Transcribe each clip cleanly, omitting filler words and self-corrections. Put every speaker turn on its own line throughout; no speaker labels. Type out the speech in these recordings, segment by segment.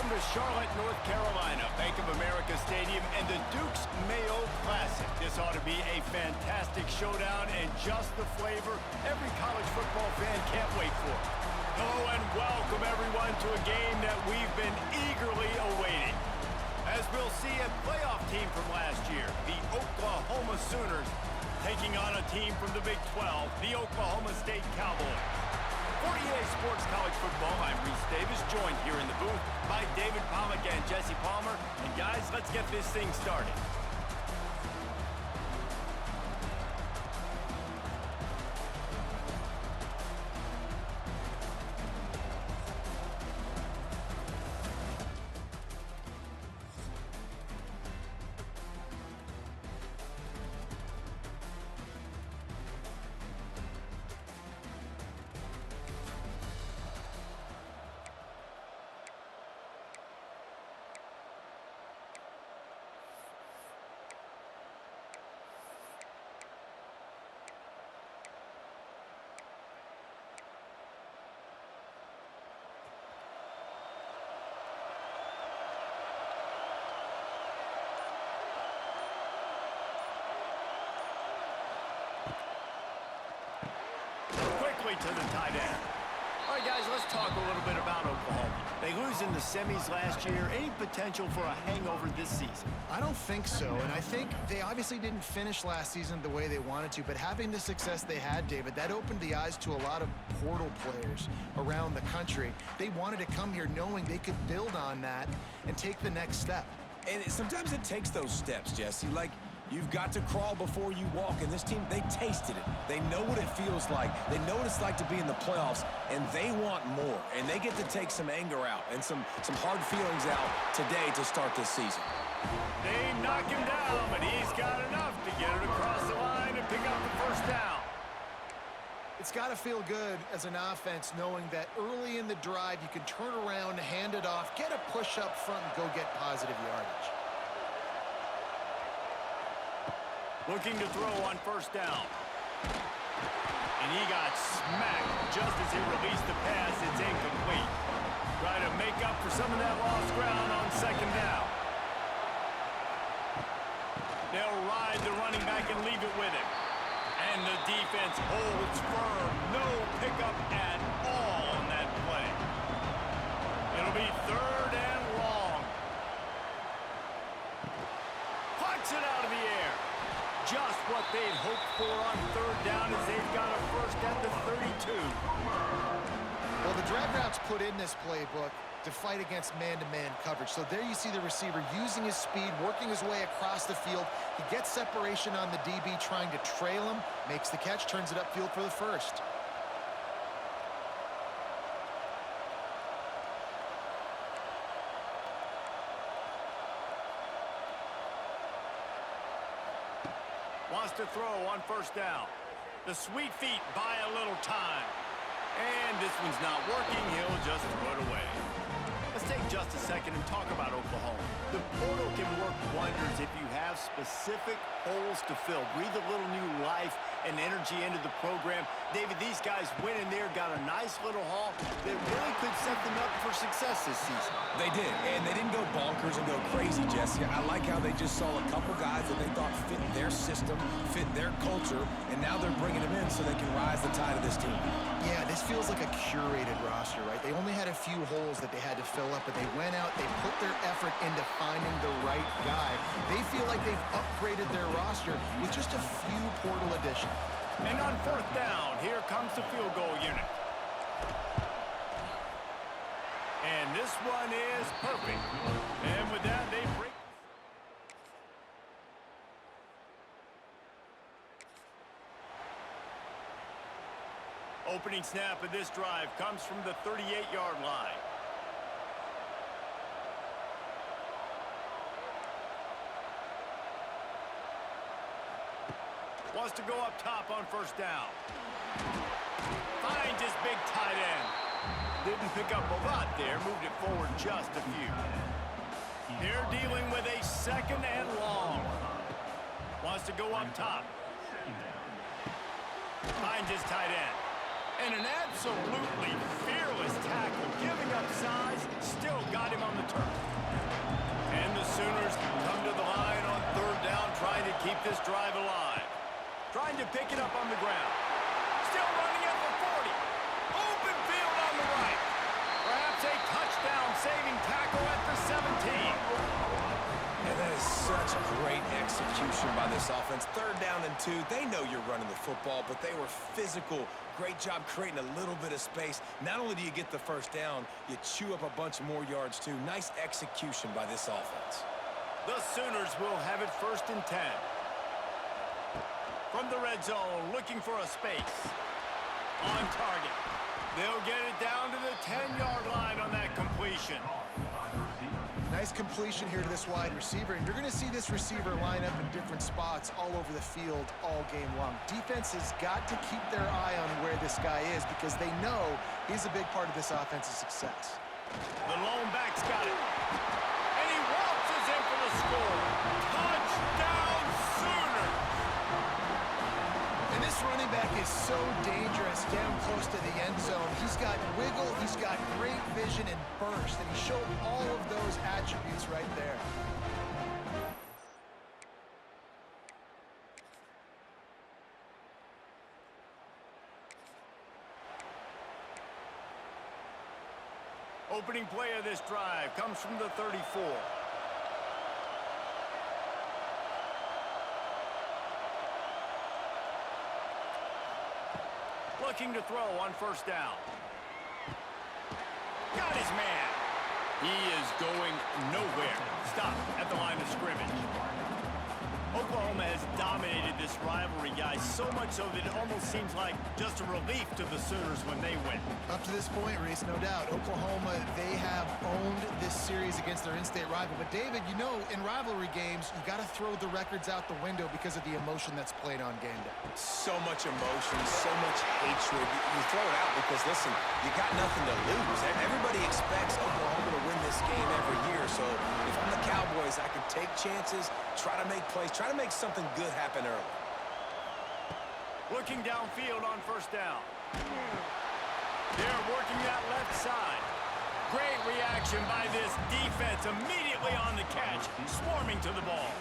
From the Charlotte, North Carolina, Bank of America Stadium and the Duke's Mayo Classic. This ought to be a fantastic showdown and just the flavor every college football fan can't wait for. Hello and welcome everyone to a game that we've been eagerly awaiting. As we'll see a playoff team from last year, the Oklahoma Sooners, taking on a team from the Big 12, the Oklahoma State Cowboys. For EA Sports College Football, I'm Reese Davis, joined here in the booth by David Pollack and Jesse Palmer. And guys, let's get this thing started. To the tight end. All right, guys, let's talk a little bit about Oklahoma. They lose in the semis last year. Any potential for a hangover this season?
I don't think so, and I think they obviously didn't finish last season the way they wanted to, but having the success they had, David, that opened the eyes to a lot of portal players around the country. They wanted to come here knowing they could build on that and take the next step.
And sometimes it takes those steps, Jesse. Like, you've got to crawl before you walk, and this team, they tasted it. They know what it feels like. They know what it's like to be in the playoffs, and they want more. And they get to take some anger out and some hard feelings out today to start this season.
They knock him down, but he's got enough to get it across the line and pick up the first down.
It's got to feel good as an offense knowing that early in the drive you can turn around, hand it off, get a push up front, and go get positive yardage.
Looking to throw on first down. And he got smacked just as he released the pass. It's incomplete. Try to make up for some of that lost ground on second down. They'll ride the running back and leave it with him. And the defense holds firm. No pickup at all on that play. It'll be third and long. Puts it out of the air. Just what they'd hoped for on third down as they've got a first at the 32.
Well, the drag routes put in this playbook to fight against man-to-man coverage. So there you see the receiver using his speed, working his way across the field. He gets separation on the DB, trying to trail him, makes the catch, turns it upfield for the first.
Wants to throw on first down. The sweet feet buy a little time. And this one's not working. He'll just throw it away. Let's take just a second and talk about Oklahoma. The portal can work wonders if you have specific holes to fill. Breathe a little new life and energy into the program. David, these guys went in there, got a nice little haul that really could set them up for success this season.
They did, and they didn't go bonkers and go crazy, Jesse. I like how they just saw a couple guys that they thought fit their system, fit their culture, and now they're bringing them in so they can rise the tide of this team.
Yeah, this feels like a curated roster, right? They only had a few holes that they had to fill up, but they went out, they put their effort into finding the right guy. They feel like they've upgraded their roster with just a few portal additions.
And on fourth down, here comes the field goal unit. And this one is perfect. And with that, they break. Opening snap of this drive comes from the 38-yard line. Wants to go up top on first down. Finds his big tight end. Didn't pick up a lot there. Moved it forward just a few. They're dealing with a second and long. Wants to go up top. Finds his tight end. And an absolutely fearless tackle, giving up size, still got him on the turf. And the Sooners come to the line on third down, trying to keep this drive alive. Trying to pick it up on the ground. Still running at the 40. Open field on the right. Perhaps a touchdown-saving tackle at the 17.
And that is such great execution by this offense. Third down and 2. They know you're running the football, but they were physical. Great job creating a little bit of space. Not only do you get the first down, you chew up a bunch more yards, too. Nice execution by this offense.
The Sooners will have it 1st and 10. From the red zone, looking for a space. On target. They'll get it down to the 10-yard line on that completion.
Nice completion here to this wide receiver, and you're going to see this receiver line up in different spots all over the field all game long. Defense has got to keep their eye on where this guy is because they know he's a big part of this offense's success.
The lone back's got it. And he waltzes in for the score. Touchdown, Sooners!
And this running back is so dangerous down close to the end zone. He's got wiggle, he's got great vision and burst, and he showed all of those attributes right there.
Opening play of this drive comes from the 34. Looking to throw on 1st down. Got his man. He is going nowhere. Stop at the line of scrimmage. Oklahoma has dominated this rivalry, guys, so much so that it almost seems like just a relief to the Sooners when they win.
Up to this point, Reese, no doubt, Oklahoma, they have owned this series against their in-state rival. But, David, you know, in rivalry games, you got to throw the records out the window because of the emotion that's played on game day.
So much emotion, so much hatred. You throw it out because, listen, you got nothing to lose. Everybody expects Oklahoma to win this game every year. So if I'm the Cowboys, I can take chances, try to make plays, try to make something good happen early.
Looking downfield on 1st down. They're working that left side. Great reaction by this defense immediately on the catch, swarming to the ball.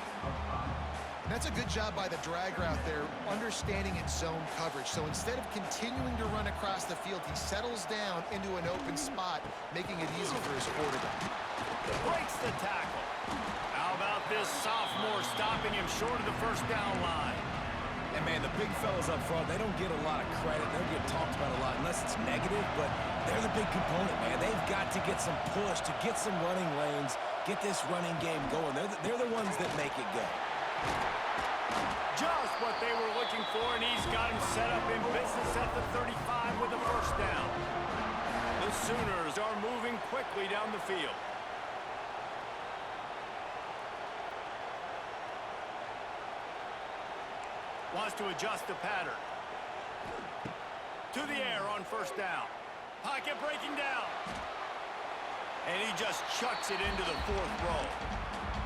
And that's a good job by the drag route there, understanding its zone coverage. So instead of continuing to run across the field, he settles down into an open spot, making it easy for his quarterback.
Breaks the tackle. How about this sophomore stopping him short of the 1st down line?
And, man, the big fellas up front, they don't get a lot of credit. They don't get talked about a lot unless it's negative, but they're the big component, man. They've got to get some push, to get some running lanes, get this running game going. They're the ones that make it go.
Just what they were looking for, and he's got him set up in business at the 35 with a 1st down. The Sooners are moving quickly down the field. Wants to adjust the pattern. To the air on 1st down. Pocket breaking down. And he just chucks it into the 4th row.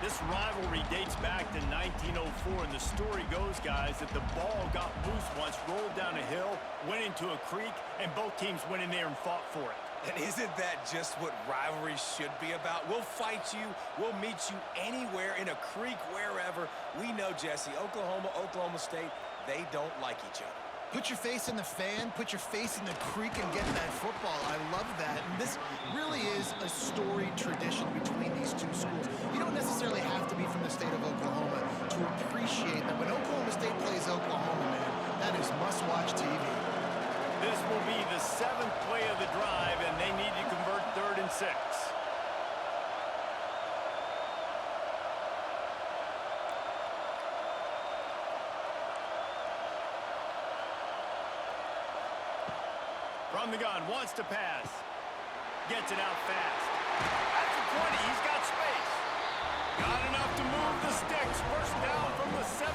This rivalry dates back to 1904, and the story goes, guys, that the ball got loose once, rolled down a hill, went into a creek, and both teams went in there and fought for it.
And isn't that just what rivalry should be about? We'll fight you. We'll meet you anywhere, in a creek, wherever. We know, Jesse, Oklahoma, Oklahoma State, they don't like each other.
Put your face in the fan, put your face in the creek and get that football. I love that. And this really is a storied tradition between these two schools. You don't necessarily have to be from the state of Oklahoma to appreciate that. When Oklahoma State plays Oklahoma, man, that is must-watch TV.
This will be the 7th play of the drive, and they need to convert 3rd and 6. From the gun, wants to pass. Gets it out fast. At the 20, he's got space. Got enough to move the sticks. 1st down from the 17.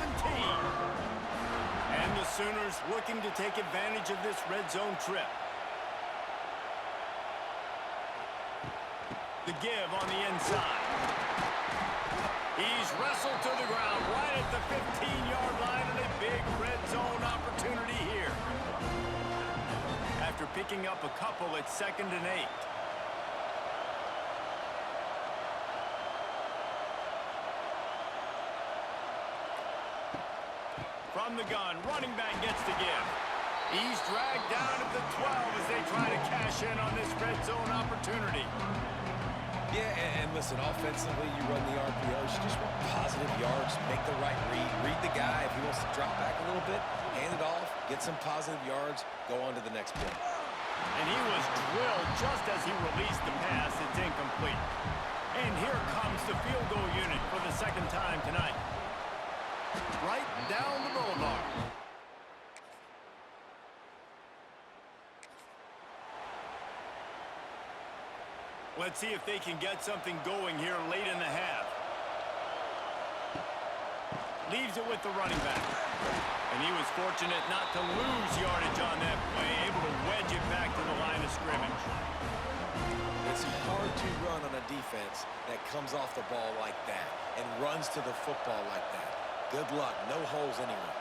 And the Sooners looking to take advantage of this red zone trip. The give on the inside. He's wrestled to the ground right at the 15-yard line, and a big red zone opportunity here. picking up a couple at 2nd and 8. From the gun, running back gets to give. He's dragged down at the 12 as they try to cash in on this red zone opportunity.
Yeah, and listen, offensively, you run the RPOs. You just want positive yards, make the right read the guy. If he wants to drop back a little bit, hand it off, get some positive yards, go on to the next play.
And he was drilled just as he released the pass. It's incomplete. And here comes the field goal unit for the 2nd time tonight. Right down the boulevard. Let's see if they can get something going here late in the half. Leaves it with the running back. And he was fortunate not to lose yardage on that play, able to wedge it back to the line of scrimmage.
It's hard to run on a defense that comes off the ball like that and runs to the football like that. Good luck. No holes anywhere.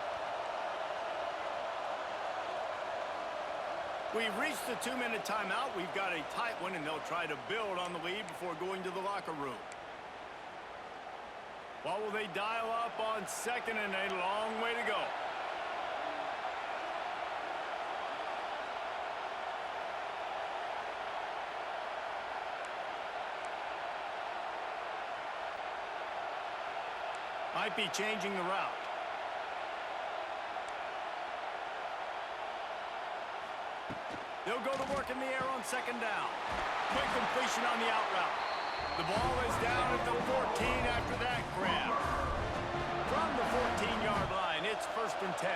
We've reached the 2-minute timeout. We've got a tight one, and they'll try to build on the lead before going to the locker room. What will they dial up on 2nd and 8? A long way to go. Might be changing the route. They'll go to work in the air on 2nd down. Quick completion on the out route. The ball is down at the 14 after that grab. From the 14-yard line, it's 1st and 10.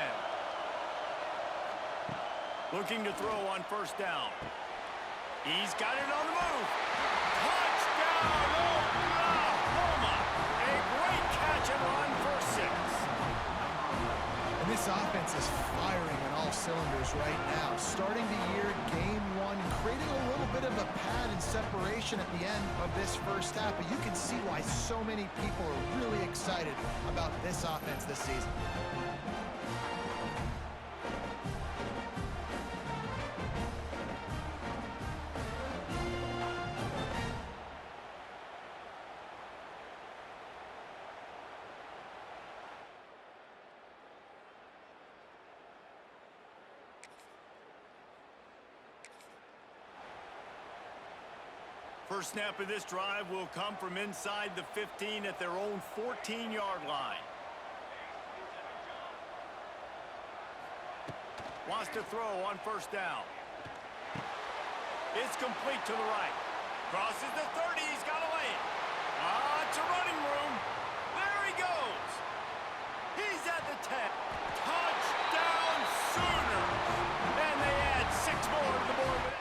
Looking to throw on 1st down. He's got it on the move. Touchdown, Oklahoma! A great catch and run for 6.
And this offense is firing on all cylinders right now. Starting the year, game 1, creating a little bit of a pad and separation at the end of this first half. But you can see why so many people are really excited about this offense this season.
First snap of this drive will come from inside the 15 at their own 14-yard line. Wants to throw on 1st down. It's complete to the right. Crosses the 30. He's got a lane. It's a running room. There he goes. He's at the 10. Touchdown Sooners. And they add 6 more to the board.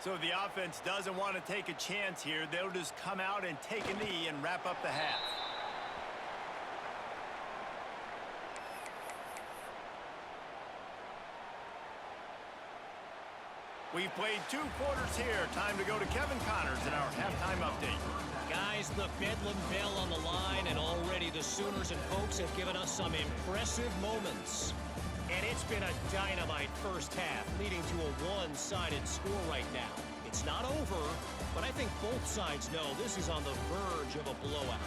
So the offense doesn't want to take a chance here. They'll just come out and take a knee and wrap up the half. We've played 2 quarters here. Time to go to Kevin Connors in our halftime update.
Guys, the Bedlam Bell on the line, and already the Sooners and Pokes have given us some impressive moments. And it's been a dynamite first half, leading to a one-sided score right now. It's not over, but I think both sides know this is on the verge of a blowout.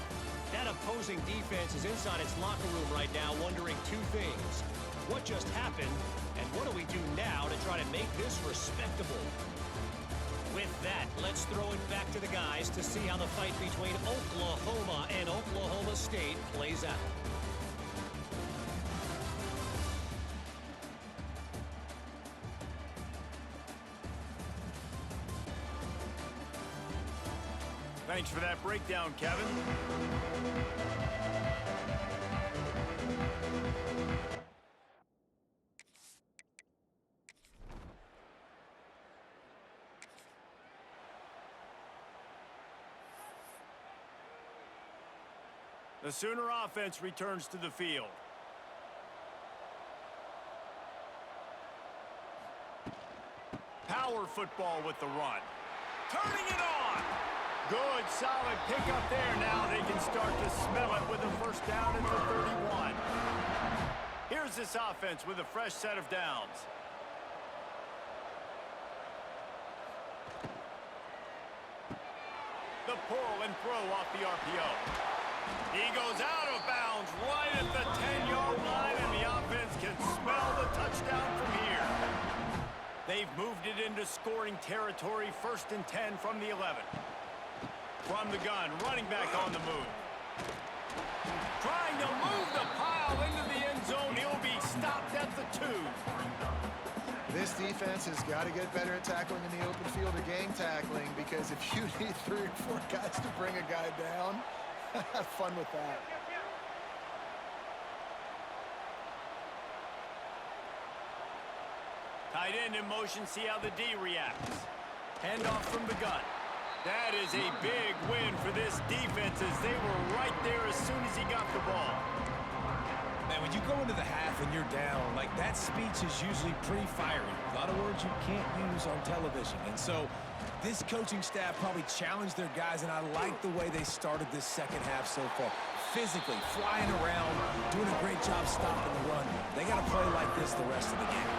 That opposing defense is inside its locker room right now wondering 2 things. What just happened, and what do we do now to try to make this respectable? With that, let's throw it back to the guys to see how the fight between Oklahoma and Oklahoma State plays out.
Thanks for that breakdown, Kevin. The Sooner offense returns to the field. Power power football with the run. Turning it on. Good, solid pickup there. Now they can start to smell it with a first down at the 31. Here's this offense with a fresh set of downs. The pull and throw off the RPO. He goes out of bounds right at the 10-yard line, and the offense can smell the touchdown from here. They've moved it into scoring territory, 1st and 10 from the 11. From the gun, running back on the move. Trying to move the pile into the end zone. He'll be stopped at the 2.
This defense has got to get better at tackling in the open field or gang tackling, because if you need 3 or 4 guys to bring a guy down, have fun with that.
Tight end in motion, see how the D reacts. Handoff from the gun. That is a big win for this defense, as they were right there as soon as he got the ball.
Man, when you go into the half and you're down, like, that speech is usually pretty fiery. A lot of words you can't use on television. And so this coaching staff probably challenged their guys, and I like the way they started this second half so far. Physically, flying around, doing a great job stopping the run. They got to play like this the rest of the game.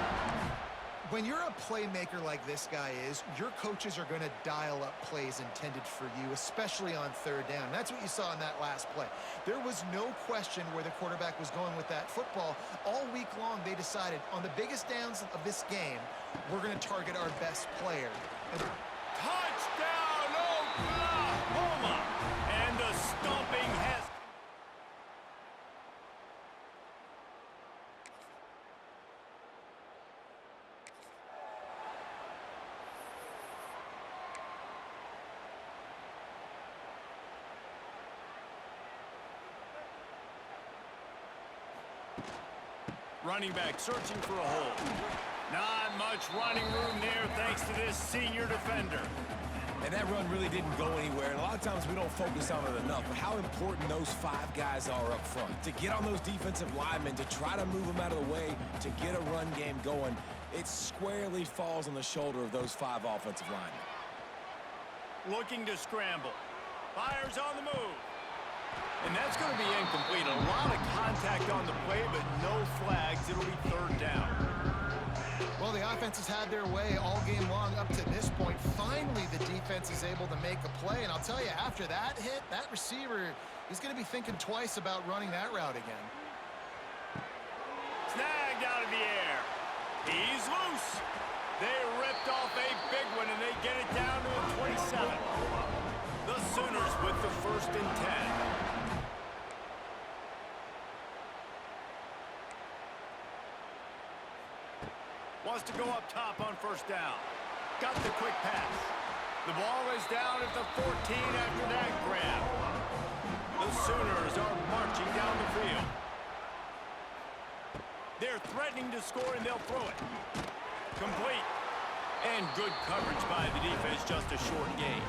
When you're a playmaker like this guy is, your coaches are going to dial up plays intended for you, especially on 3rd down. That's what you saw in that last play. There was no question where the quarterback was going with that football. All week long, they decided on the biggest downs of this game, we're going to target our best player.
Touchdown, Oklahoma! And the stomping has... Running back searching for a hole. Not much running room there thanks to this senior defender.
And that run really didn't go anywhere. And a lot of times we don't focus on it enough. But how important those 5 guys are up front. To get on those defensive linemen, to try to move them out of the way, to get a run game going, it squarely falls on the shoulder of those 5 offensive linemen.
Looking to scramble. Fires on the move. And that's going to be incomplete. A lot of contact on the play, but no flags. It'll be 3rd down.
Well, the offense has had their way all game long up to this point. Finally, the defense is able to make a play. And I'll tell you, after that hit, that receiver is going to be thinking twice about running that route again.
Snagged out of the air. He's loose. They ripped off a big one, and they get it down to a 27. The Sooners with the 1st and 10. Wants to go up top on 1st down. Got the quick pass. The ball is down at the 14 after that grab. The Sooners are marching down the field. They're threatening to score, and they'll throw it. Complete. And good coverage by the defense, just a short gain.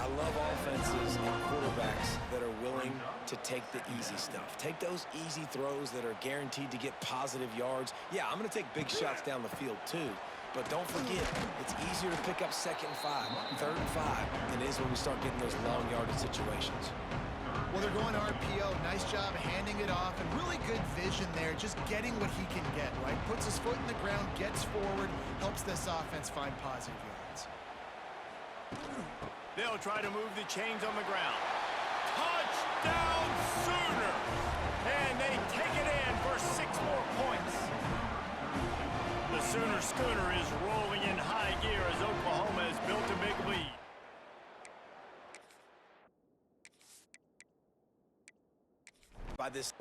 I love offenses and quarterbacks that are willing to take the easy stuff. Take those easy throws that are guaranteed to get positive yards. Yeah, I'm going to take big shots down the field too. But don't forget, it's easier to pick up 2nd and 5, 3rd and 5 than it is when we start getting those long yardage situations.
Well, they're going RPO. Nice job handing it off, and really good vision there, just getting what he can get, right? Puts his foot in the ground, gets forward, helps this offense find positive yards.
They'll try to move the chains on the ground. Touchdown, Sooners! And they take it in for 6 more points. The Sooner schooner is rolling in high gear as Oklahoma has built a big lead.
By this...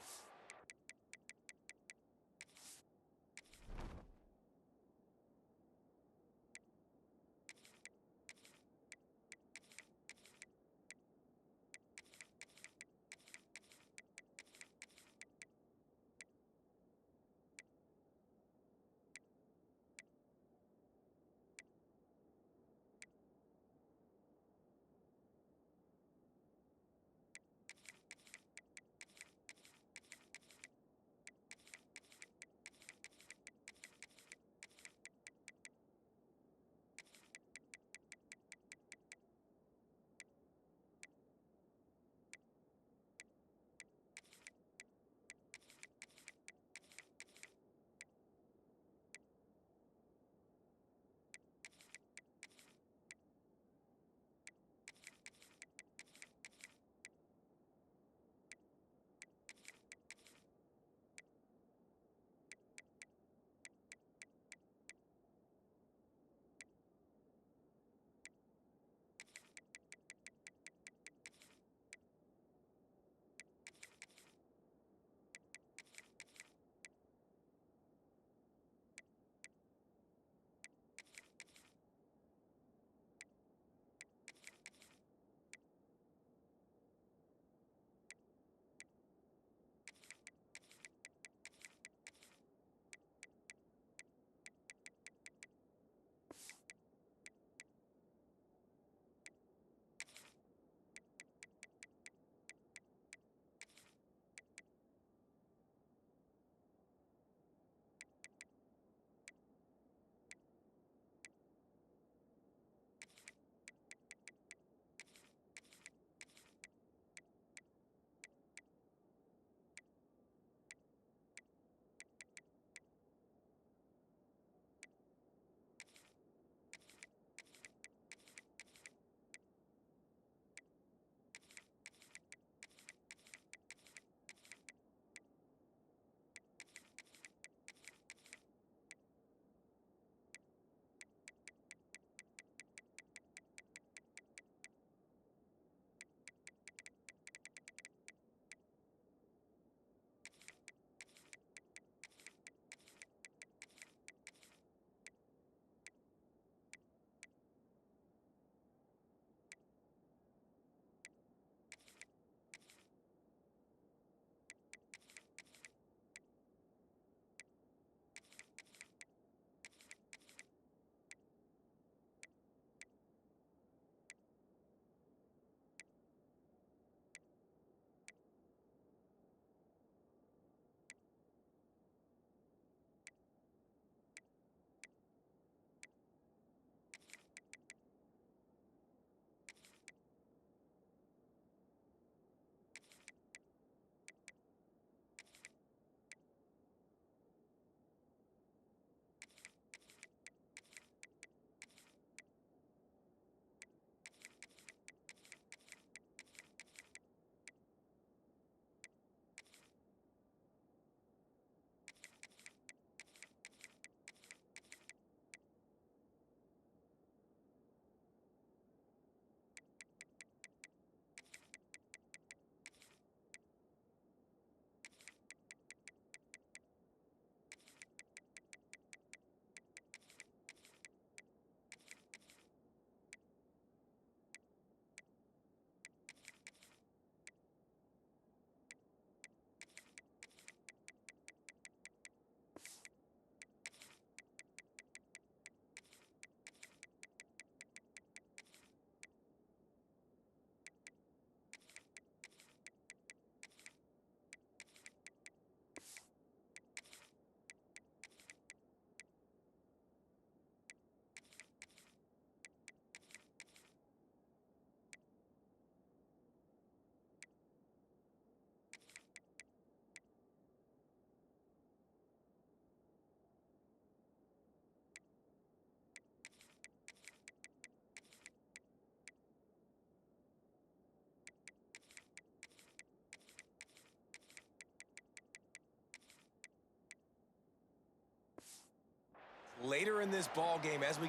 later in this ball game as we...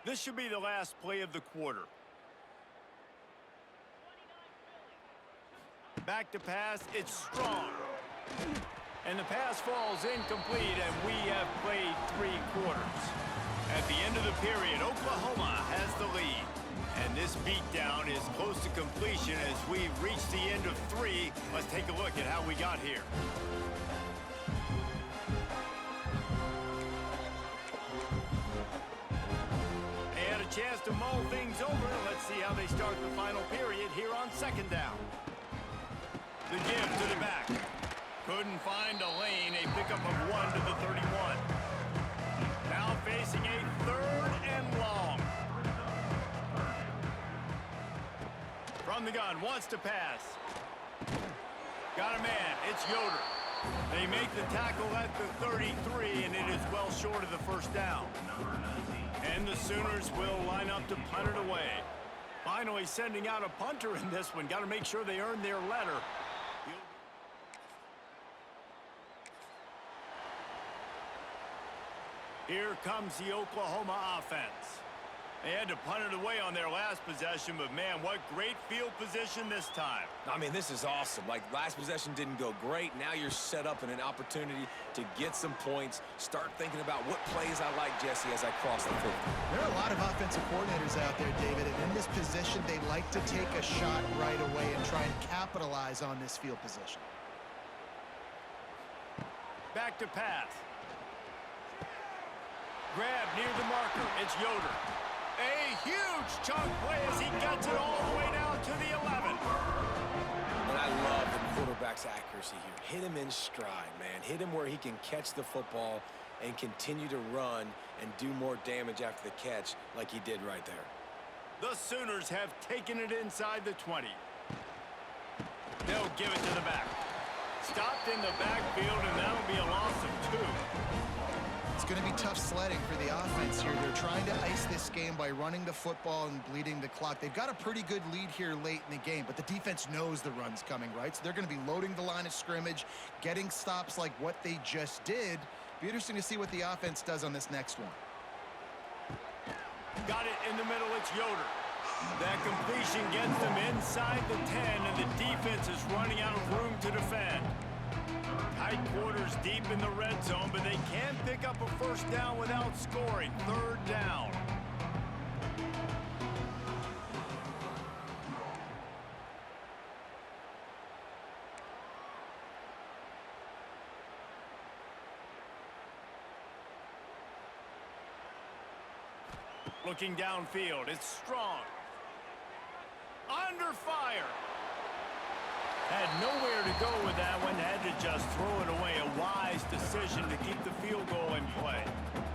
This should be the last play of the quarter. Back to pass, it's strong. And the pass falls incomplete, and we have played 3 quarters. At the end of the period, Oklahoma has the lead. And this beatdown is close to completion as we've reached the end of 3. Let's take a look at how we got here. They had a chance to mull things over. Let's see how they start the final period here on 2nd down. The give to the back. Couldn't find a lane. A pickup of 1 to the 31. Now facing a 3rd and long. From the gun, wants to pass. Got a man. It's Yoder. They make the tackle at the 33, and it is well short of the 1st down. And the Sooners will line up to punt it away. Finally sending out a punter in this one. Got to make sure they earn their letter. Here comes the Oklahoma offense. They had to punt it away on their last possession, but man, what great field position this time.
I mean, this is awesome. Like, last possession didn't go great. Now you're set up in an opportunity to get some points. Start thinking about what plays I like, Jesse, as I cross the 50.
There are a lot of offensive coordinators out there, David, and in this position, they like to take a shot right away and try and capitalize on this field position.
Back to pass. Grab near the marker. It's Yoder. A huge chunk play as he gets it all the way down to the 11.
And I love the quarterback's accuracy here. Hit him in stride, man. Hit him where he can catch the football and continue to run and do more damage after the catch like he did right there.
The Sooners have taken it inside the 20. They'll give it to the back. Stopped in the backfield, and that'll be a loss of 2.
It's going to be tough sledding for the offense here. They're trying to ice this game by running the football and bleeding the clock. They've got a pretty good lead here late in the game, but the defense knows the run's coming, right? So they're going to be loading the line of scrimmage, getting stops like what they just did. Be interesting to see what the offense does on this next one.
Got it in the middle. It's Yoder. That completion gets them inside the 10, and the defense is running out of room to defend. Tight quarters deep in the red zone, but they can pick up a 1st down without scoring. 3rd down. Looking downfield, it's strong. Under fire. Had nowhere to go with that one. Had to just throw it away. A wise decision to keep the field goal in play.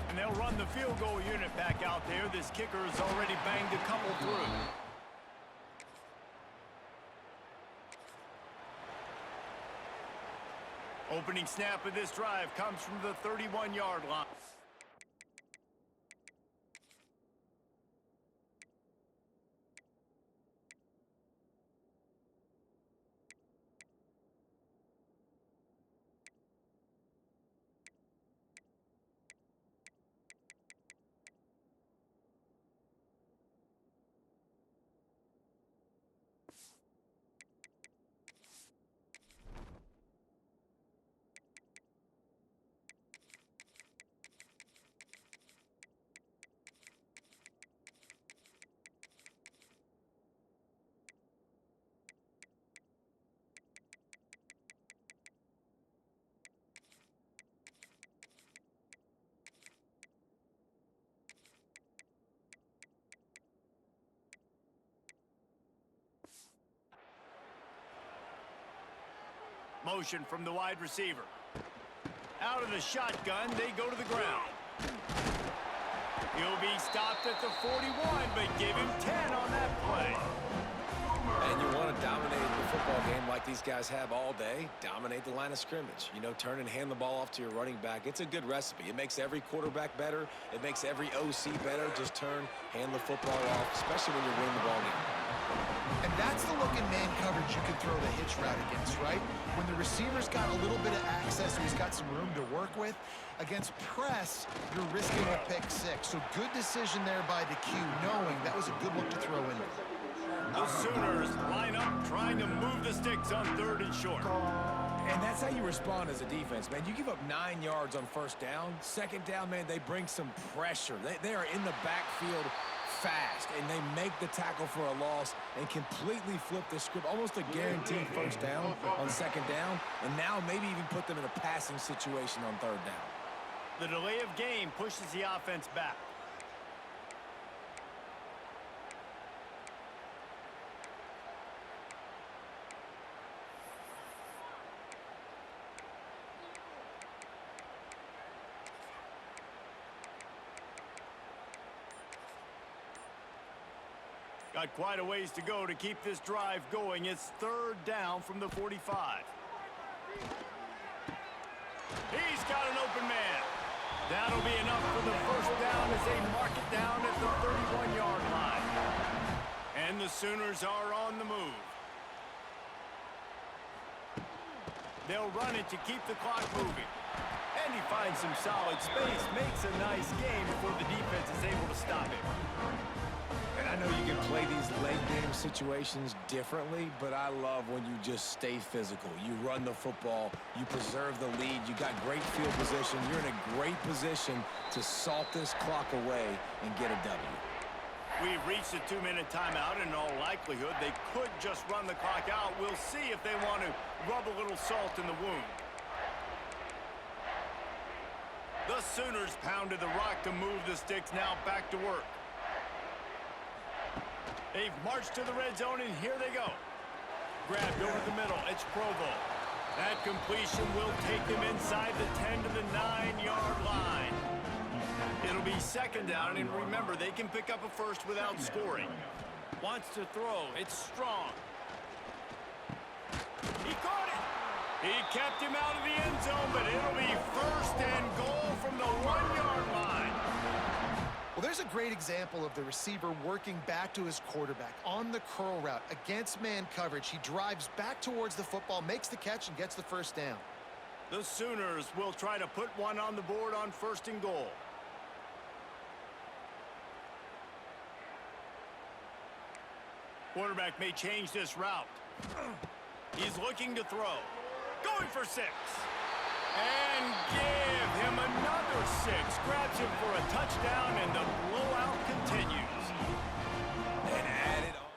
And they'll run the field goal unit back out there. This kicker has already banged a couple through. Opening snap of this drive comes from the 31-yard line. Motion from the wide receiver. Out of the shotgun, they go to the ground. He'll be stopped at the 41, but give him 10 on that play.
And you want to dominate the football game like these guys have all day. Dominate the line of scrimmage. You know, turn and hand the ball off to your running back. It's a good recipe. It makes every quarterback better. It makes every OC better. Just turn, hand the football off, especially when you're winning the ball game.
And that's the look in man coverage you can throw the hitch route against, right? When the receiver's got a little bit of access, so he's got some room to work with. Against press, you're risking a pick six. So good decision there by the Q, knowing that was a good look to throw in.
The Sooners line up, trying to move the sticks on 3rd and short.
And that's how you respond as a defense, man. You give up 9 yards on 1st down. 2nd down, man, they bring some pressure. They are in the backfield fast, and they make the tackle for a loss and completely flip the script. Almost a guaranteed 1st down on 2nd down, and now maybe even put them in a passing situation on 3rd down.
The delay of game pushes the offense back. Got quite a ways to go to keep this drive going. It's 3rd down from the 45. He's got an open man. That'll be enough for the 1st down as they mark it down at the 31-yard line. And the Sooners are on the move. They'll run it to keep the clock moving. And he finds some solid space, makes a nice game before the defense is able to stop him.
And I know you can play these late game situations differently, but I love when you just stay physical. You run the football, you preserve the lead, you got great field position, you're in a great position to salt this clock away and get a W.
We've reached a 2-minute timeout. In all likelihood, they could just run the clock out. We'll see if they want to rub a little salt in the wound. The Sooners pounded the rock to move the sticks, now back to work. They've marched to the red zone, and here they go. Grabbed over the middle. It's Provo. That completion will take them inside the 10 to the 9-yard line. It'll be 2nd down, and remember, they can pick up a 1st without scoring. Wants to throw. It's Strong. He caught it. He kept him out of the end zone, but it'll be 1st and goal from the 1-yard line.
Well, there's a great example of the receiver working back to his quarterback on the curl route against man coverage. He drives back towards the football, makes the catch, and gets the 1st down.
The Sooners will try to put one on the board on 1st and goal. Quarterback may change this route. He's looking to throw. Going for 6. And give him another 6. Grabs him for a touchdown, and the blowout continues.
And add it on.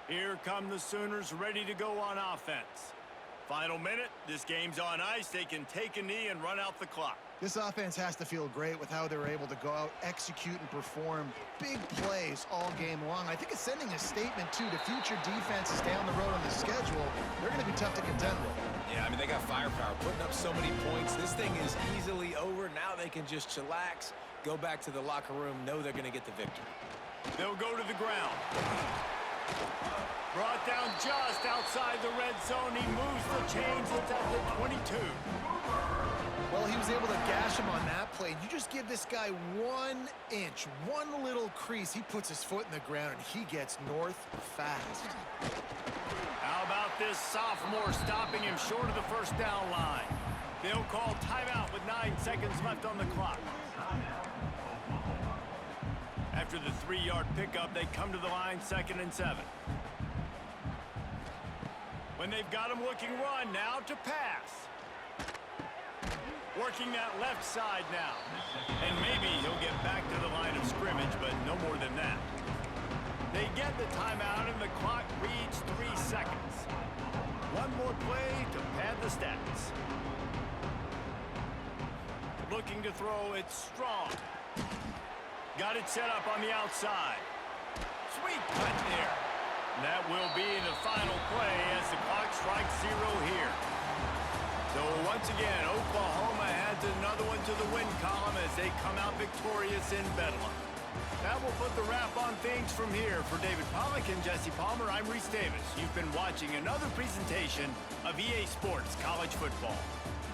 Here come the Sooners ready to go on offense. Final minute. This game's on ice. They can take a knee and run out the clock.
This offense has to feel great with how they're able to go out, execute, and perform big plays all game long. I think it's sending a statement, too, to future defenses down the road on the schedule. They're going to be tough to contend with.
Yeah, I mean, they got firepower, putting up so many points. This thing is easily over. Now they can just chillax, go back to the locker room, know they're going to get the victory.
They'll go to the ground. Brought down just outside the red zone. He moves the chains. It's at the 22.
Well, he was able to gash him on that play. You just give this guy 1 inch, one little crease. He puts his foot in the ground, and he gets north fast.
How about this sophomore stopping him short of the 1st down line? They'll call timeout with 9 seconds left on the clock. After the 3-yard pickup, they come to the line 2nd and 7. When they've got him looking run, now to pass. Working that left side now. And maybe he'll get back to the line of scrimmage, but no more than that. They get the timeout, and the clock reads 3 seconds. One more play to pad the stats. Looking to throw, it's Strong. Got it set up on the outside. Sweet cut there. That will be the final play as the clock strikes 0 here. So once again, Oklahoma has adds another one to the win column as they come out victorious in Bedlam. That will put the wrap on things from here. For David Pollack and Jesse Palmer, I'm Reese Davis. You've been watching another presentation of EA Sports College Football.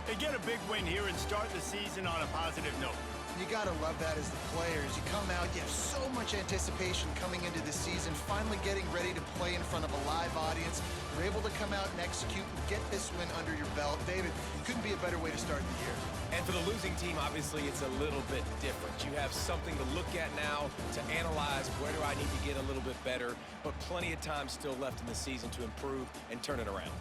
They get a big win here and start the season on a positive note.
You got to love that as the players. You come out, you have so much anticipation coming into the season, finally getting ready to play in front of a live audience. You're able to come out and execute and get this win under your belt. David, couldn't be a better way to start the year.
And for the losing team, obviously, it's a little bit different. You have something to look at now, to analyze where do I need to get a little bit better, but plenty of time still left in the season to improve and turn it around.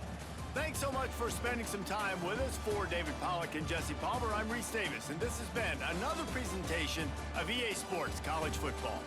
Thanks so much for spending some time with us. For David Pollack and Jesse Palmer, I'm Reese Davis, and this has been another presentation of EA Sports College Football.